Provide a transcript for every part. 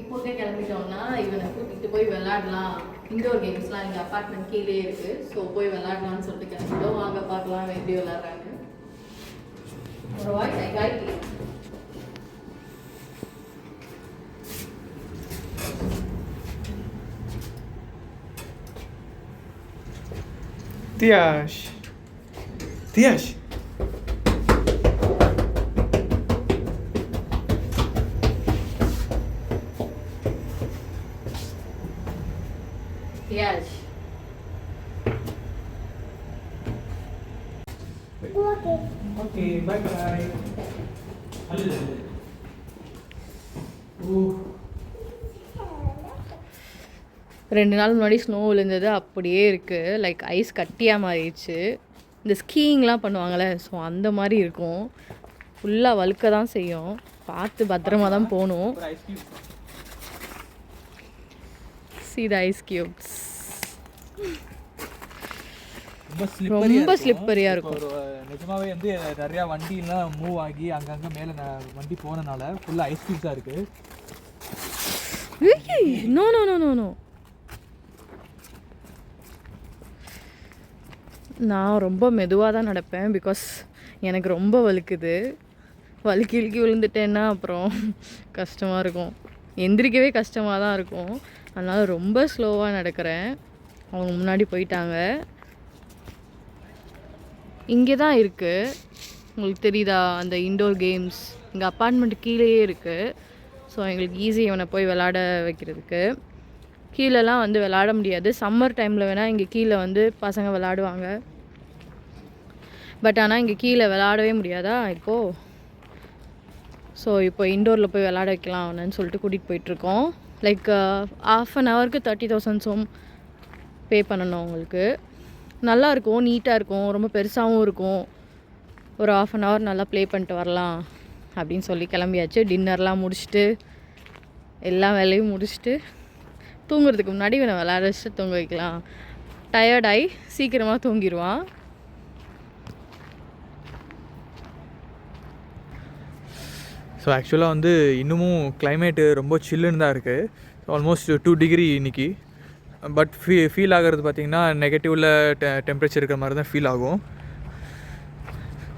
இப்போதே கிளம்பிட்டோம்னா இவனை கூட்டிகிட்டு போய் விளையாடலாம். இண்டோர் கேம்ஸ்லாம் எங்கள் அப்பார்ட்மெண்ட் கீழே இருக்குது. ஸோ போய் விளையாடலாம்னு சொல்லிட்டு கிளம்பிட்டோம். வாங்க பார்க்கலாம் எப்படி விளையாடுறாங்க. ஒரு வாய்ஸ் ஐ காய்க்கு Tiash. Tiash. Yes. Okay, bye bye. ரெண்டு நாள் முன்னாடி ஸ்னோ விழுந்தது அப்படியே இருக்குது. லைக் ஐஸ் கட்டியாக மாறிடுச்சு. இந்த ஸ்கீயிங்லாம் பண்ணுவாங்கள்ல, ஸோ அந்த மாதிரி இருக்கும். ஃபுல்லாக வழுக்க தான் செய்யும். பார்த்து பத்திரமா தான் போகணும். See the ice cubes. ரொம்ப ஸ்லிப்பரியாக இருக்கும். நிஜமாவே வந்து நிறையா வண்டிலாம் மூவ் ஆகி அங்கங்கே மேலே வண்டி போனனால ஃபுல்லாக ஐஸ் கியூப்ஸாக இருக்குது. No no no no no நான் ரொம்ப மெதுவாக தான் நடப்பேன். பிகாஸ் எனக்கு ரொம்ப வழுக்குது. வழுக்கி விழுந்துட்டேன்னா அப்புறம் கஷ்டமாக இருக்கும். எந்திரிக்கவே கஷ்டமாக தான் இருக்கும். அதனால் ரொம்ப ஸ்லோவாக நடக்கிறேன். அவங்க முன்னாடி போயிட்டாங்க. இங்கே தான் இருக்குது. உங்களுக்கு தெரியுதா அந்த இண்டோர் கேம்ஸ்? எங்கள் அப்பார்ட்மெண்ட் கீழேயே இருக்குது. ஸோ எங்களுக்கு ஈஸி இவனை போய் விளாட வைக்கிறதுக்கு. கீழெல்லாம் வந்து விளாட முடியாது. சம்மர் டைமில் வேணால் இங்கே கீழே வந்து பசங்க விளாடுவாங்க. பட் ஆனால் இங்கே கீழே விளாடவே முடியாதா இப்போது? ஸோ இப்போ இண்டோரில் போய் விளாட வைக்கலாம் அவனு சொல்லிட்டு கூட்டிகிட்டு போயிட்டுருக்கோம். லைக் ½ ஹவருக்கு 30,000 சோம் பே பண்ணணும் அவங்களுக்கு. நல்லாயிருக்கும், நீட்டாக இருக்கும், ரொம்ப பெருசாகவும் இருக்கும். ஒரு ½ ஹவர் நல்லா ப்ளே பண்ணிட்டு வரலாம் அப்படின்னு சொல்லி கிளம்பியாச்சு. டின்னர்லாம் முடிச்சுட்டு எல்லா வேலையும் முடிச்சுட்டு தூங்குறதுக்கு முன்னாடி இவனை விளையாட வச்சுட்டு தூங்க வைக்கலாம். டயர்டாகி சீக்கிரமாக தூங்கிடுவான். ஸோ ஆக்சுவலாக வந்து இன்னமும் கிளைமேட்டு ரொம்ப சில்லுன்னு தான் இருக்குது. ஆல்மோஸ்ட் 2 டிகிரி இன்றைக்கி. பட் ஃபீல் ஆகிறது பார்த்திங்கன்னா நெகட்டிவில் டெம்பரேச்சர் இருக்கிற மாதிரி தான் ஃபீல் ஆகும்.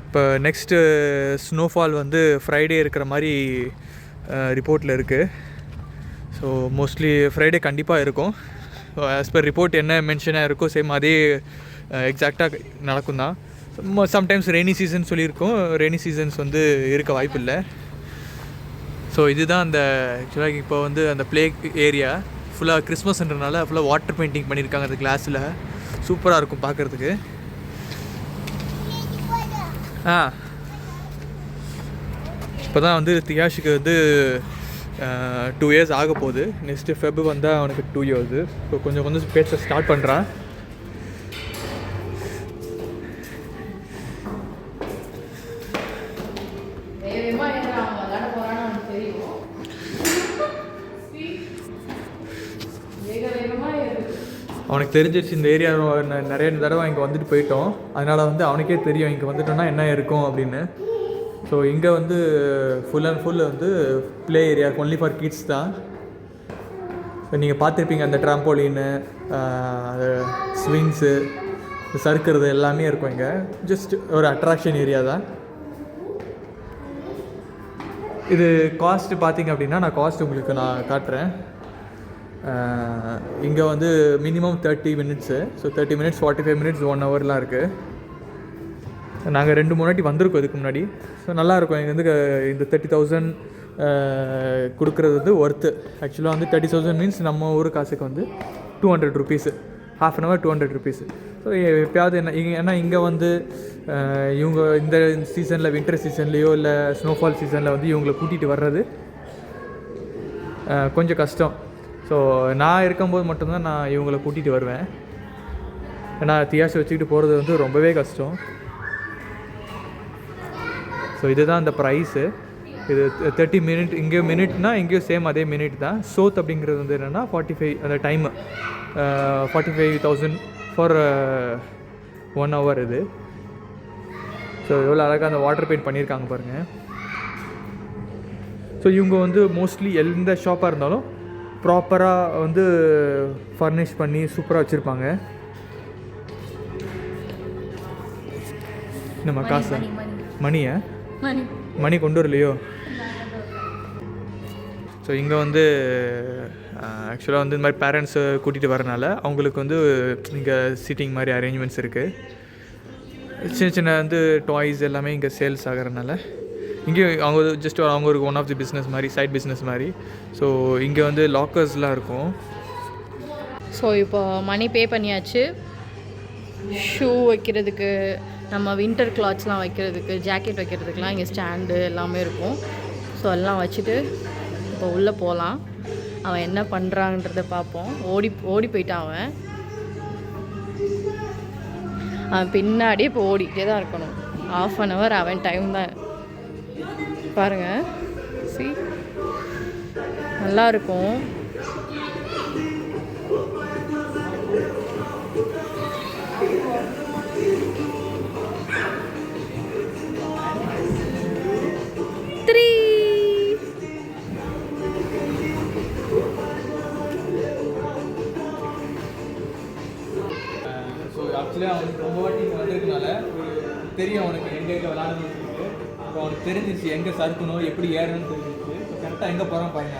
இப்போ நெக்ஸ்ட்டு ஸ்னோஃபால் வந்து ஃப்ரைடே இருக்கிற மாதிரி ரிப்போர்ட்டில் இருக்குது. ஸோ மோஸ்ட்லி ஃப்ரைடே கண்டிப்பாக இருக்கும். ஸோ ஆஸ் பர் ரிப்போர்ட் என்ன மென்ஷனாக இருக்கோ சேம் அதே எக்ஸாக்டாக நடக்கும் தான். சம்டைம்ஸ் ரெய்னி சீசன் சொல்லியிருக்கோம். ரெய்னி சீசன்ஸ் வந்து இருக்க வாய்ப்பு இல்லை. ஸோ இதுதான் அந்த ஆக்சுவலாக இப்போ வந்து அந்த ப்ளே ஏரியா ஃபுல்லாக கிறிஸ்மஸ்ன்றனால ஃபுல்லாக வாட்டர் பெயிண்டிங் பண்ணியிருக்காங்க அந்த கிளாஸில். சூப்பராக இருக்கும் பார்க்குறதுக்கு. இப்போ தான் வந்து தியாஷுக்கு வந்து 2 இயர்ஸ் ஆக போகுது. நெக்ஸ்ட்டு ஃபெப் வந்தால் அவனுக்கு 2 இயர்ஸு. இப்போ கொஞ்சம் கொஞ்சம் பேச ஸ்டார்ட் பண்ணுறான். அவனுக்கு தெரிஞ்சிருச்சு இந்த ஏரியா நிறைய தடவை இங்கே வந்துட்டு போயிட்டோம். அதனால் வந்து அவனுக்கே தெரியும் இங்கே வந்துட்டோன்னா என்ன இருக்கும் அப்படின்னு. ஸோ இங்கே வந்து ஃபுல் அண்ட் ஃபுல் வந்து play area only for kids தான். நீங்கள் பார்த்துருப்பீங்க அந்த ட்ராம்போலின்னு, ஸ்விங்ஸு, சறுக்கிறது எல்லாமே இருக்கும் இங்கே. ஜஸ்ட் ஒரு அட்ராக்ஷன் ஏரியா தான் இது. காஸ்ட்டு பார்த்திங்க அப்படின்னா நான் காஸ்ட் உங்களுக்கு நான் காட்டுறேன். இங்கே வந்து minimum 30 minutes. So 30 minutes, 45 minutes, 1 ஹவர்லாம் இருக்குது. நாங்கள் 2-3 வாட்டி வந்திருக்கோம் இதுக்கு முன்னாடி. ஸோ நல்லாயிருக்கும். இங்கே வந்து இந்த 30,000 கொடுக்குறது வந்து ஒர்த்து. ஆக்சுவலாக வந்து 30,000 மீன்ஸ் நம்ம ஊர் காசுக்கு வந்து 200 ருபீஸு. ½ hour 200 rupees. ஸோ எப்போயாவது ஏன்னா இங்கே வந்து இவங்க இந்த சீசனில், வின்டர் சீசன்லேயோ இல்லை ஸ்னோஃபால் சீசனில் வந்து இவங்களை கூட்டிகிட்டு வர்றது கொஞ்சம் கஷ்டம். ஸோ நான் இருக்கும்போது மட்டும்தான் நான் இவங்களை கூட்டிகிட்டு வருவேன். ஏன்னா தியாஷை வச்சுக்கிட்டு போகிறது வந்து ரொம்பவே கஷ்டம். ஸோ இதுதான் அந்த ப்ரைஸு. இது 30 மினிட். இங்கே மினிட்னா இங்கேயும் சேம் அதே மினிட் தான். சோத் அப்படிங்கிறது வந்து என்னென்னா 45 அந்த டைமு 45,000 ஃபார் 1 ஹவர் இது. ஸோ எவ்வளோ அழகாக அந்த வாட்டர் பெயிண்ட் பண்ணியிருக்காங்க பாருங்கள். ஸோ இவங்க வந்து மோஸ்ட்லி எந்த ஷாப்பாக இருந்தாலும் ப்ராப்பராக வந்து ஃபர்னிஷ் பண்ணி சூப்பராக வச்சுருப்பாங்க. நம்ம காசு மணியை மணி கொண்டு வரலையோ. ஸோ இங்கே வந்து ஆக்சுவலாக வந்து இந்த மாதிரி பேரண்ட்ஸை கூட்டிகிட்டு வரனால அவங்களுக்கு வந்து இங்கே சீட்டிங் மாதிரி அரேஞ்ச்மெண்ட்ஸ் இருக்குது. சின்ன சின்ன வந்து டாய்ஸ் எல்லாமே இங்கே சேல்ஸ் ஆகிறதுனால இங்கேயும் அவங்க ஜஸ்ட் அவங்க ஒரு ஒன் ஆஃப் தி பிஸ்னஸ் மாதிரி, சைட் பிஸ்னஸ் மாதிரி. ஸோ இங்கே வந்து லாக்கர்ஸ்லாம் இருக்கும். ஸோ இப்போ மணி பே பண்ணியாச்சு. ஷூ வைக்கிறதுக்கு, நம்ம வின்டர் கிளாத்ஸ்லாம் வைக்கிறதுக்கு, ஜாக்கெட் வைக்கிறதுக்குலாம் இங்கே ஸ்டாண்டு எல்லாமே இருக்கும். ஸோ எல்லாம் வச்சுட்டு இப்போ உள்ளே போகலாம். அவன் என்ன பண்ணுறான்றதை பார்ப்போம். ஓடி போயிட்டான் அவன் பின்னாடி இப்போ ஓடிக்கிட்டே தான் இருக்கணும். 1/2 hour அவன் டைம் தான். பாருங்கள், நல்லாயிருக்கும். ஆக்சுவலி அவனுக்கு ரொம்ப வாட்டி இங்கே வந்திருக்கனால தெரியும் அவனுக்கு எங்கே விளாடணும்னு சொல்லிட்டு. இப்போ அவனுக்கு தெரிஞ்சிச்சு எங்கே சறுக்கணும், எப்படி ஏறணும்னு தெரிஞ்சிச்சு. இப்போ கரெக்டாக எங்கே போகிறான் பாருங்க.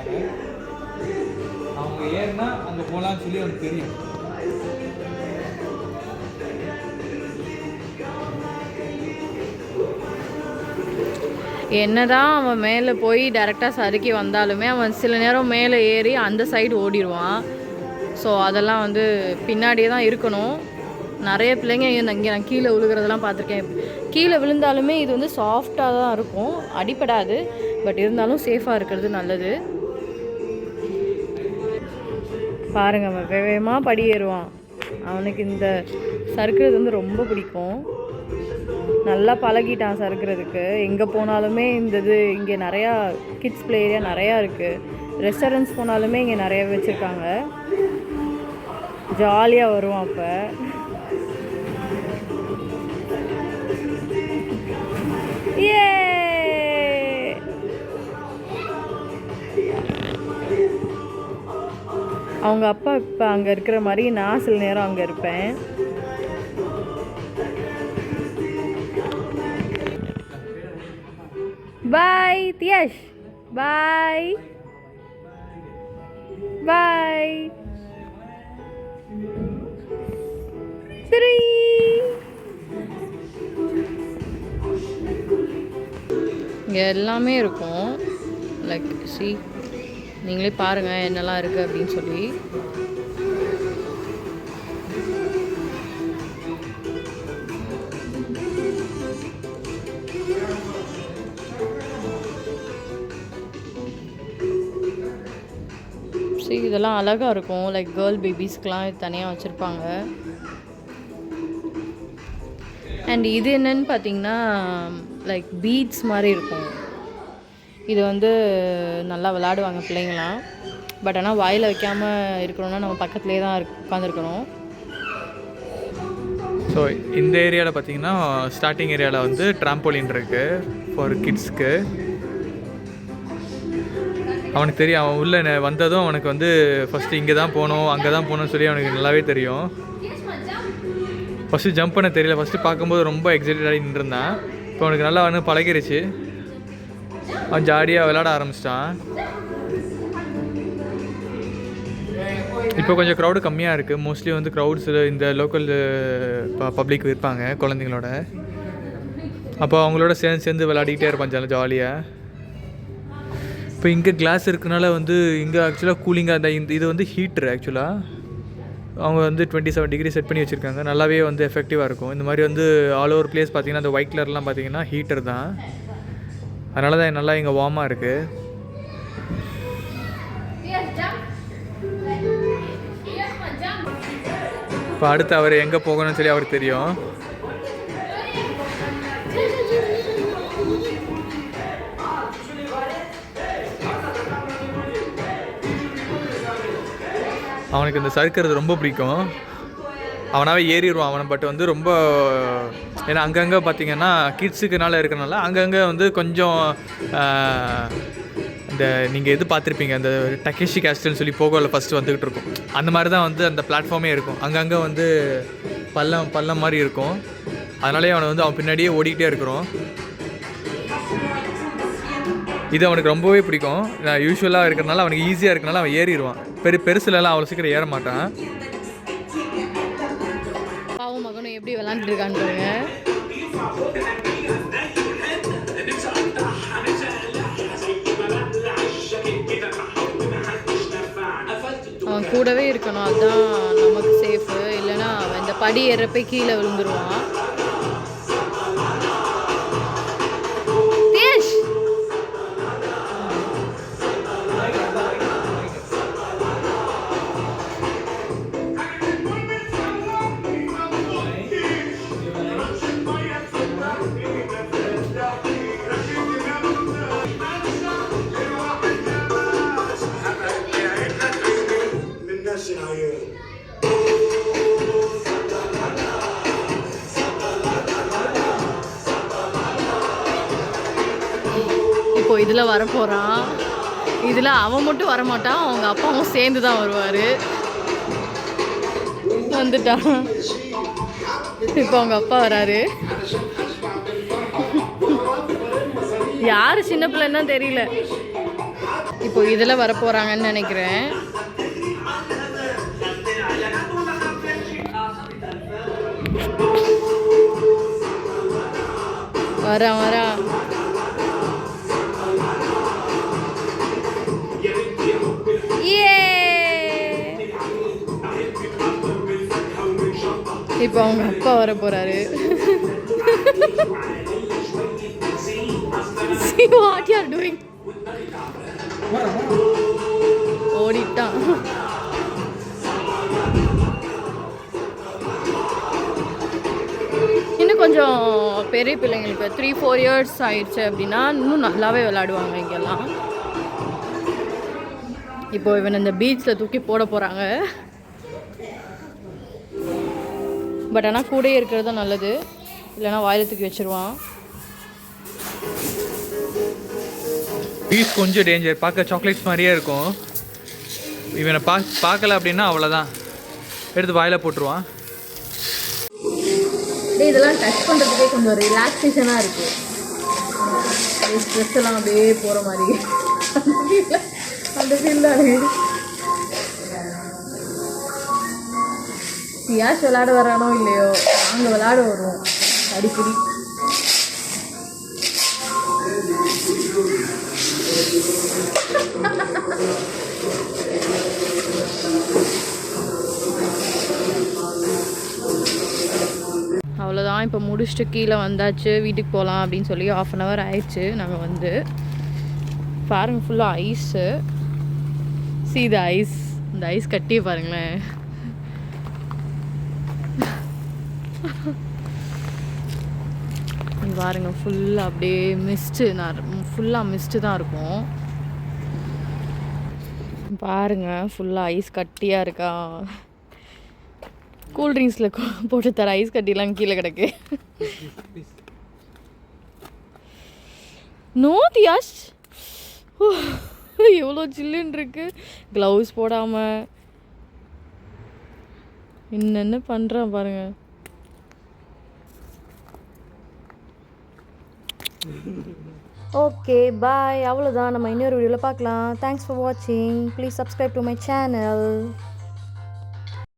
அவங்க ஏறினா அங்கே போகலான்னு சொல்லி அவனுக்கு தெரியும். என்னதான் அவன் மேலே போய் டைரெக்டாக சறுக்கி வந்தாலுமே அவன் சில நேரம் மேலே ஏறி அந்த சைடு ஓடிடுவான். ஸோ அதெல்லாம் வந்து பின்னாடியே தான் இருக்கணும். நிறைய பிள்ளைங்க இங்கே நான் கீழே விழுகிறதெல்லாம் பார்த்துருக்கேன். கீழே விழுந்தாலுமே இது வந்து சாஃப்டாக தான் இருக்கும், அடிப்படாது. பட் இருந்தாலும் சேஃபாக இருக்கிறது நல்லது. பாருங்கள், அவன் வேகமாக படி ஏறுவான். அவனுக்கு இந்த சறுக்கிறது வந்து ரொம்ப பிடிக்கும். நல்லா பழகிட்டான் சறுக்கிறதுக்கு. எங்கே போனாலுமே இந்த இது இங்கே நிறையா கிட்ஸ் ப்ளே ஏரியா நிறையா இருக்குது. ரெஸ்டாரண்ட்ஸ் போனாலுமே இங்கே நிறைய வச்சுருக்காங்க. ஜாலியாக வருவான். அப்போ அவங்க அப்பா இப்போ அங்கே இருக்கிற மாதிரி நான் சில நேரம் அங்கே இருப்பேன். பாய் தியஷ், பாய் பாய். 3 இங்கே எல்லாமே இருக்கும். லைக் நீங்களே பாருங்கள் என்னெல்லாம் இருக்குது அப்படின்னு சொல்லி. இதெல்லாம் அழகாக இருக்கும். லைக் கேர்ள் பேபிஸ்க்கெலாம் தனியாக வச்சுருப்பாங்க. அண்ட் இது என்னன்னு பார்த்தீங்கன்னா லைக் பீட்ஸ் மாதிரி இருக்கும். இது வந்து நல்லா விளாடுவாங்க பிள்ளைங்களாம். பட் ஆனால் வாயில் வைக்காமல் இருக்கணும்னா நம்ம பக்கத்துலேயே தான் உட்காந்துருக்கணும். ஸோ இந்த ஏரியாவில் பார்த்தீங்கன்னா ஸ்டார்டிங் ஏரியாவில் வந்து ட்ராம்போலின் இருக்குது ஃபார் கிட்ஸ்க்கு. அவனுக்கு தெரியும், அவன் உள்ளே வந்ததும் அவனுக்கு வந்து ஃபஸ்ட்டு இங்கே தான் போகணும், அங்கே தான் போகணும்னு சொல்லி அவனுக்கு நல்லாவே தெரியும். ஃபஸ்ட்டு ஜம்ப் பண்ண தெரியல. ஃபஸ்ட்டு பார்க்கும்போது ரொம்ப எக்ஸைட்டடாக நின்றுருந்தான். இப்போ அவனுக்கு நல்லா வந்து பழகிருச்சு. அவன் ஜாலியாக விளையாட ஆரம்பிச்சிட்டான். இப்போ கொஞ்சம் க்ரௌடு கம்மியாக இருக்குது. மோஸ்ட்லி வந்து க்ரௌட்ஸ் இந்த லோக்கல் பப்ளிக் இருப்பாங்க குழந்தைங்களோட. அப்போ அவங்களோட சேர்ந்து விளையாடிக்கிட்டே இருப்பான் ஜாலியாக. இப்போ இங்கே கிளாஸ் இருக்கனால வந்து இங்கே ஆக்சுவலாக கூலிங்காக இது வந்து ஹீட்ரு. ஆக்சுவலாக அவங்க வந்து 27 டிகிரி செட் பண்ணி வச்சுருக்காங்க. நல்லாவே வந்து எஃபெக்டிவாக இருக்கும். இந்த மாதிரி வந்து ஆல் ஓவர் பிளேஸ் பார்த்திங்கன்னா அந்த ஒயிட் கலர்லாம் பார்த்திங்கன்னா ஹீட்டர் தான். அதனால தான் நல்லா இங்கே வார்மாக இருக்குது. இப்போ அடுத்து அவர் எங்கே போகணும்னு சொல்லி அவருக்கு தெரியும். அவனுக்கு இந்த சறுக்கிறது ரொம்ப பிடிக்கும். அவனாவே ஏறிடுவான் அவனை. பட் வந்து ரொம்ப ஏன்னா அங்கங்கே பார்த்திங்கன்னா கிட்ஸுக்குனால இருக்கிறனால அங்கங்கே வந்து கொஞ்சம் இந்த நீங்கள் எது பார்த்துருப்பீங்க, அந்த டக்கேஷி கேஸ்டல்னு சொல்லி போகோவில் ஃபஸ்ட்டு வந்துக்கிட்டு இருக்கும், அந்த மாதிரி தான் வந்து அந்த பிளாட்ஃபார்மே இருக்கும். அங்கங்கே வந்து பள்ளம் மாதிரி இருக்கும். அதனாலே அவன் பின்னாடியே ஓடிக்கிட்டே இருக்கிறோம். இது அவனுக்கு ரொம்பவே பிடிக்கும். நான் யூஸ்வலாக இருக்கிறனால அவனுக்கு ஈஸியாக இருக்கிறனால அவன் ஏறிடுவான். பெருசுலலாம் அவ்வளோ சீக்கிரம் ஏற மாட்டான். பாவம் மகனும் எப்படி விளாண்டுட்டு இருக்கான்னு பாருங்க. அவன் கூடவே இருக்கணும், அதுதான் நமக்கு சேஃபு. இல்லைன்னா அவன் இந்த படி ஏறப்ப கீழே விழுந்துருவான். இப்போ இதில் வரப்போகிறான். இதில் அவன் மட்டும் வரமாட்டான், அவங்க அப்பாவும் சேர்ந்து தான் வருவார். வந்துட்டான். இப்போ அவங்க அப்பா வராரு. யார் சின்ன பிள்ளைன்னா தெரியல. இப்போ இதில் வரப்போகிறாங்கன்னு நினைக்கிறேன். வரா இப்போ அவங்க அப்பா வர போறாரு. See what you are doing. ஓடிட்டான். இன்னும் கொஞ்சம் பெரிய பிள்ளைங்களுக்கு 3-4 years ஆயிடுச்சு அப்படின்னா இன்னும் நல்லாவே விளையாடுவாங்க இங்கெல்லாம். இப்போ இவன் இந்த பீச்சில் தூக்கி போட போகிறாங்க. பட் ஆனால் கூடயே இருக்கிறது தான் நல்லது, இல்லைனா வாயில் தூக்கி வச்சுருவான். பீஸ் கொஞ்சம் டேஞ்சர். பார்க்க சாக்லேட்ஸ் மாதிரியே இருக்கும். இவனை பார்க்கல அப்படின்னா அவ்வளோதான், எடுத்து வாயில் போட்டுருவான். இதெல்லாம் டச் பண்ணுறதுக்கே கொஞ்சம் ரிலாக்ஸேஷனாக இருக்குது. ஸ்ட்ரெஸ் எல்லாம் அப்படியே போகிற மாதிரி அந்த ஃபீல் தான் இருக்குது. யாஷ் விளையாட வரானோ இல்லையோ, நாங்கள் விளையாட வருவோம் அடிக்கடி. அவ்வளோதான், இப்போ முடிச்சுட்டு கீழே வந்தாச்சு, வீட்டுக்கு போகலாம் அப்படின்னு சொல்லி 1/2 hour ஆயிடுச்சு. நாங்கள் வந்து பாருங்கள் ஃபுல்லாக ஐஸு. see the ஐஸ், இந்த ஐஸ் கட்டியே பாருங்களேன். பாருங்க ஃபுல்லாக அப்படியே மிஸ்ட்டு, ஃபுல்லாக மிஸ்ட்டு தான் இருக்கும். பாருங்க ஃபுல்லாக ஐஸ் கட்டியாக இருக்கா. கூல்ட்ரிங்க்ஸில் போட்டு தர ஐஸ் கட்டிலாம் கீழே கிடக்கு. நோ தியாஷ், எவ்வளோ சில்லுன்னு இருக்கு. க்ளவுஸ் போடாமல் என்னென்ன பண்ணுறான் பாருங்க. ஓகே பாய், அவ்வளோதான். நம்ம இன்னொரு வீடியோவில் பார்க்கலாம். தேங்க்ஸ் ஃபார் வாட்சிங். Please subscribe to my channel.